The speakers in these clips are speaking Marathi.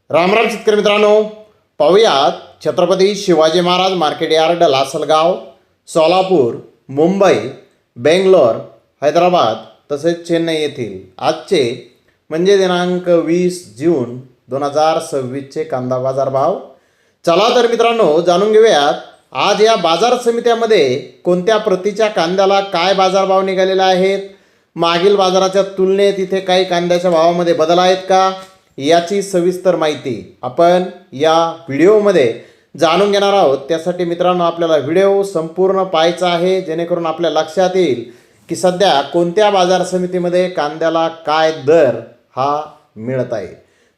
रामराम शेतकरी मित्रांनो, पाहूयात छत्रपती शिवाजी महाराज मार्केट यार्ड, लासलगाव, सोलापूर, मुंबई, बेंगलोर, हैदराबाद तसेच चेन्नई येथील आजचे म्हणजे दिनांक 20 जून 2026चे कांदा बाजार भाव. चला तर मित्रांनो, जाणून घेऊयात आज या बाजार समित्यामध्ये कोणत्या प्रतीच्या कांद्याला काय बाजारभाव निघालेले आहेत, मागील बाजाराच्या तुलनेत इथे काही कांद्याच्या भावामध्ये बदल आहेत का, याची सविस्तर माहिती आपण या व्हिडिओमध्ये जाणून घेणार आहोत. त्यासाठी मित्रांनो आपल्याला व्हिडिओ संपूर्ण पाहायचा आहे, जेणेकरून आपल्या लक्षात येईल की सध्या कोणत्या बाजार समितीमध्ये कांद्याला काय दर हा मिळत आहे.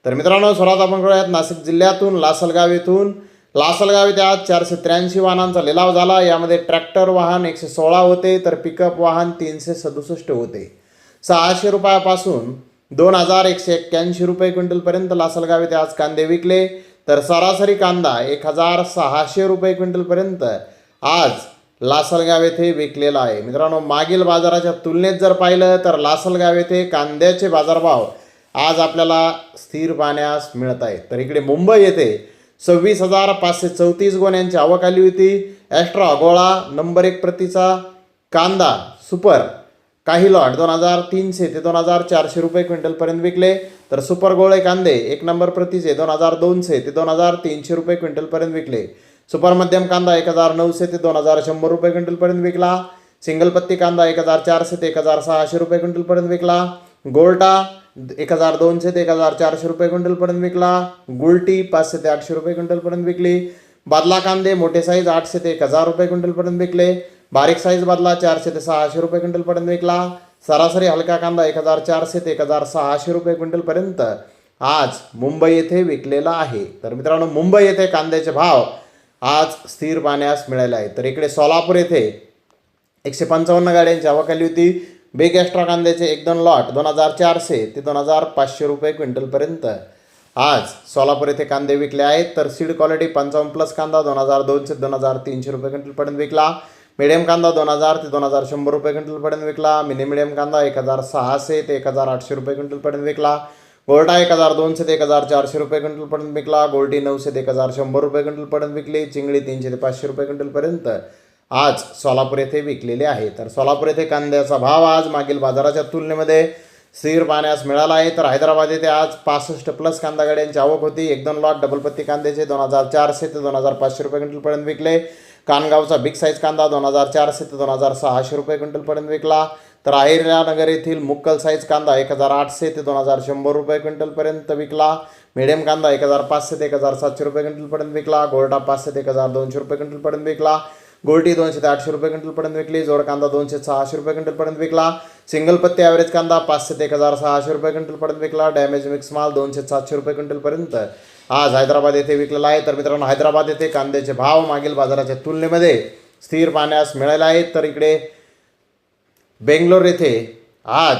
तर मित्रांनो, सर्वात आपण करूयात नाशिक जिल्ह्यातून लासलगाव येथून. लासलगाव येथे आज 483 वाहनांचा लिलाव झाला. यामध्ये ट्रॅक्टर वाहन 116 होते, तर पिकअप वाहन 367 होते. 600 रुपयापासून 2181 रुपये क्विंटलपर्यंत लासलगाव येथे आज कांदे विकले. तर सरासरी कांदा 1600 रुपये क्विंटलपर्यंत आज लासलगाव येथे विकलेला आहे. मित्रांनो, मागील बाजाराच्या तुलनेत जर पाहिलं तर लासलगाव येथे कांद्याचे बाजारभाव आज आपल्याला स्थिर पाहण्यास मिळत आहे. तर इकडे मुंबई येथे 26,534 गोण्यांची आवक आली होती. एक्स्ट्रा गोळा नंबर 1 प्रतीचा कांदा सुपर काही लॉट 2300 ते 2400 रुपये क्विंटलपर्यंत विकले. तर सुपर गोळे कांदे 1 नंबर प्रतीचे 2200 ते 2300 रुपये क्विंटलपर्यंत विकले. सुपर मध्यम कांदा 1900 ते 2100 रुपये क्विंटलपर्यंत विकला. सिंगल पत्ती कांदा 1400 ते 1600 रुपये क्विंटलपर्यंत विकला. गोल्टा 1200 ते 1400 रुपये क्विंटलपर्यंत विकला. गुलटी 500 ते 800 रुपये क्विंटलपर्यंत विकली. बादला कांदे मोठे साईज 800 ते 1000 रुपये क्विंटलपर्यंत विकले. बारीक साईज बदला 400 ते 600 रुपये क्विंटलपर्यंत विकला. सरासरी हलका कांदा 1400 ते 1600 रुपये क्विंटलपर्यंत आज मुंबई येथे विकलेला आहे. तर मित्रांनो, मुंबई येथे कांद्याचे भाव आज स्थिर पाहण्यास मिळाले आहेत. तर इकडे सोलापूर येथे 155 गाड्यांची आवक आली होती. बिग एक्स्ट्रा कांद्याचे 1-2 लॉट 2400 ते 2500 रुपये क्विंटलपर्यंत आज सोलापूर येथे कांदे विकले आहेत. तर सीड क्वालिटी 55+ कांदा 2200 ते 2300 रुपये क्विंटलपर्यंत विकला. मीडियम कांदा 2000 ते 2100 रुपये क्विंटलपर्यंत विकला. मिनी मीडियम कांदा 1600 ते 1800 रुपये क्विंटलपर्यंत विकला. गोल्टा 1200 ते 1400 रुपये क्विंटलपर्यंत विकला. गोल्टी 900 ते 1100 रुपये क्विंटलपर्यंत विकली. चिंगळी 300 ते 500 रुपये क्विंटलपर्यंत आज सोलापूर येथे विकलेले आहे. तर सोलापूर येथे कांद्याचा भाव आज मागील बाजाराच्या तुलनेमध्ये स्थिर पाहण्यास मिळाला आहे. तर हैदराबाद येथे आज 65+ कांदा गाड्यांची आवक होती. 1-2 लॉट डबल पत्ती कांद्याचे 2400 ते 2500 रुपये क्विंटलपर्यंत विकले. कानगावचा बिग साईज कांदा 2400 ते 2600 रुपये क्विंटलपर्यंत विकला. तर अहिल्यानगर येथील मुक्कल साईज कांदा 1800 ते 2100 रुपये क्विंटलपर्यंत विकला. मीडियम कांदा 1500 ते 1700 रुपये क्विंटलपर्यंत विकला. गोल्डा 500 ते 1200 रुपये क्विंटलपर्यंत विकला. गोल्टी 200 ते 800 रुपये क्विंटलपर्यंत विकली. जोड कांदा 200 ते 600 रुपये क्विंटलपर्यंत विकला. सिंगल पत्ती ॲव्हरेज कांदा 500 ते 1600 रुपये क्विंटलपर्यंत विकला. डॅमेज मिक्स माल 200 ते 700 रुपये क्विंटलपर्यंत आज हैदराबाद येथे विकलेला आहे. तर मित्रांनो, हैदराबाद येथे कांद्याचे भाव मागील बाजाराच्या तुलनेमध्ये स्थिर पाहण्यास मिळाले आहेत. तर इकडे बेंगलोर येथे आज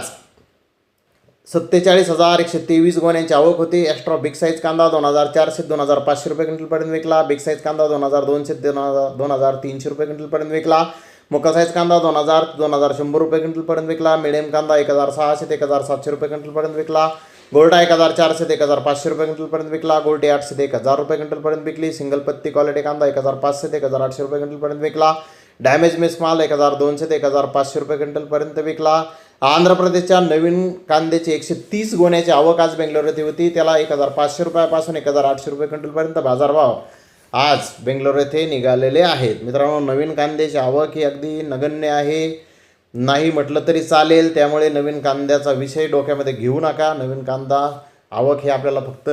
47,123 गोण्यांची आवक होती. एक्स्ट्रा बिग साईज कांदा 2400 ते 2500 रुपये क्विंटलपर्यंत विकला. बिग साईज कांदा 2200 ते 2300 रुपये क्विंटलपर्यंत विकला. मोका साईज कांदा 2000 ते 2100 रुपये क्विंटलपर्यंत विकला. मिडियम कांदा 1600 ते 1700 रुपये क्विंटलपर्यंत विकला. गोल्टा 1400 ते 1500 रुपये क्विंटलपर्यंत विकला. गोल्टी 800 ते 1000 रुपये क्विंटलपर्यंत विकली. सिंगल पत्ती क्वालिटी कांदा 1500 ते 1800 रुपये क्विंटलपर्यंत विकला. डॅमेज मिक्स माल 1200 ते 1500 रुपये क्विंटलपर्यंत विकला. आंध्र प्रदेशच्या नवीन कांद्याची 130 गोण्याची आवक आज बेंगलोर येथे होती. त्याला 1500 रुपयापासून 1800 रुपये क्विंटलपर्यंत बाजारभाव आज बेंगलोर येथे निघालेले आहेत. मित्रांनो, नवीन कांद्याची आवक ही अगदी नगण्य आहे, नाही म्हटलं तरी चालेल. त्यामुळे नवीन कांद्याचा विषय डोक्यामध्ये घेऊ नका. नवीन कांदा आवक हे आपल्याला फक्त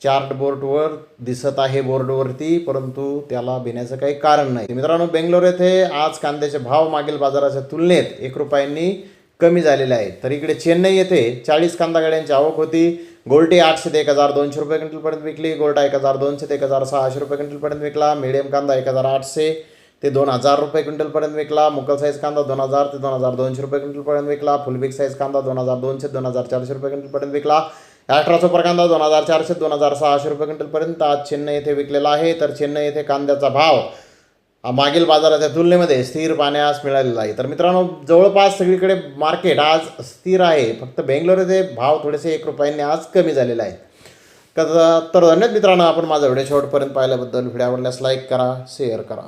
चार्ट बोर्डवर दिसत आहे, बोर्डवरती, परंतु त्याला भिण्याचं काही कारण नाही. मित्रांनो, बेंगलोर येथे आज कांद्याचे भाव मागील बाजाराच्या तुलनेत 1 रुपयांनी कमी झालेले आहेत. तर इकडे चेन्नई येथे 40 कांदा गाड्यांची आवक होती. गोल्टी 800 ते 1200 रुपये क्विंटलपर्यंत विकली. गोल्टा 1200 ते 1600 रुपये क्विंटलपर्यंत विकला. मीडियम कांदा 1800 ते 2000 रुपये क्विंटलपर्यंत विकला. मुकल साईज कांदा 2000 ते 2200 रुपये क्विंटलपर्यंत विकला. फुल बिग साईज कांदा 2200 ते 2400 रुपये क्विंटलपर्यंत विकला. एक्स्ट्रा सुपर कांदा 2400 ते 2600 रुपये क्विंटलपर्यंत आज चेन्नई येथे विकलेला आहे. तर चेन्नई येथे कांद्याचा भाव मागील बाजाराच्या तुलनेमध्ये स्थिर पाहण्यास मिळालेला आहे. तर मित्रांनो, जवळपास सगळीकडे मार्केट आज स्थिर आहे. फक्त बेंगलोर येथे भाव थोडेसे 1 रुपयांनी आज कमी झालेला आहे. तर धन्यवाद मित्रांनो, आपण माझा व्हिडिओ शेवटपर्यंत पाहिल्याबद्दल. व्हिडिओ आवडल्यास लाईक करा, शेअर करा.